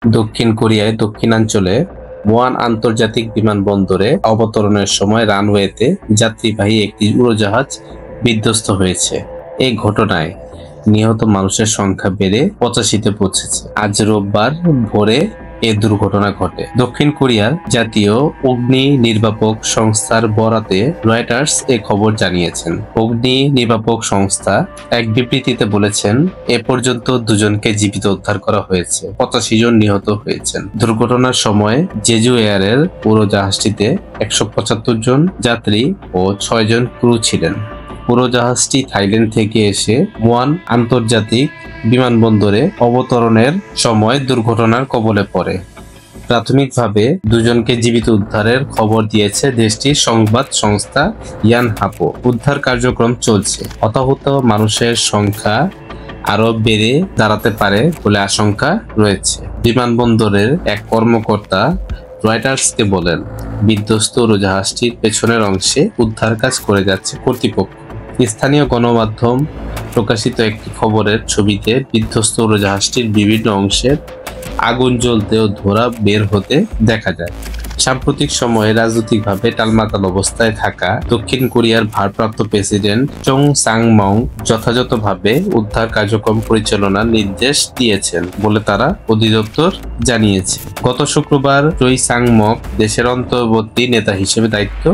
দক্ষিণ কোরিয়ায় দক্ষিণাঞ্চলে ওয়ান আন্তর্জাতিক বিমানবন্দরে অবতরণের সময় রানওয়েতে যাত্রীবাহী একটি উড়োজাহাজ বিধ্বস্ত হয়েছে। এই ঘটনায় নিহত মানুষের সংখ্যা বেড়ে 85-তে পৌঁছেছে। আজ রোববার ভোরে এ দুর্ঘটনা ঘটে। দক্ষিণ কোরিয়ার জাতীয় অগ্নি নির্বাপক সংস্থার বরাতে রয়টার্স এ খবর জানিয়েছেন। অগ্নি নির্বাপক সংস্থা এক বিবৃতিতে বলেছেন, এ পর্যন্ত 2 জনকে জীবিত উদ্ধার করা হয়েছে, 85 জন নিহত হয়েছেন। দুর্ঘটনার সময় জেজু এয়ারের উড়োজাহাজটিতে 175 জন যাত্রী ও 6 জন ক্রু ছিলেন। উড়োজাহাজটি থাইল্যান্ড থেকে এসে ওয়ান আন্তর্জাতিক বিমানবন্দরে অবতরণের সময় দুর্ঘটনার কবলে পড়ে। প্রাথমিকভাবে 2 জনকে জীবিত উদ্ধারের খবর দিয়েছে দেশটির সংবাদ সংস্থা ইয়ানহাপো। উদ্ধার কার্যক্রম চলছে। হতাহত মানুষের সংখ্যা আরো বেড়ে দাঁড়াতে পারে বলে আশঙ্কা রয়েছে। বিমানবন্দরের এক কর্মকর্তা রয়টার্সকে বলেন, বিধ্বস্ত উড়োজাহাজটির পেছনের অংশে উদ্ধার কাজ করে যাচ্ছে কর্তৃপক্ষ। স্থানীয় গণমাধ্যম প্রকাশিত একটি খবরের ছবিতে বিধ্বস্ত উড়োজাহাজটির বিভিন্ন অংশের আগুন জ্বলতে ও ধোঁয়া বের হতে দেখা যায়। সাম্প্রতিক সময়ে রাজনৈতিকভাবে টালমাটাল অবস্থায় থাকা দক্ষিণ কোরিয়ার ভারপ্রাপ্ত প্রেসিডেন্ট চং সাং-মং যথাযথভাবে উদ্ধার কার্যক্রম পরিচালনার নির্দেশ দিয়েছেন বলে তারা অধিদপ্তর জানিয়েছে। গত শুক্রবার চই সাং-মক দেশের অন্তর্বর্তী নেতা হিসেবে দায়িত্ব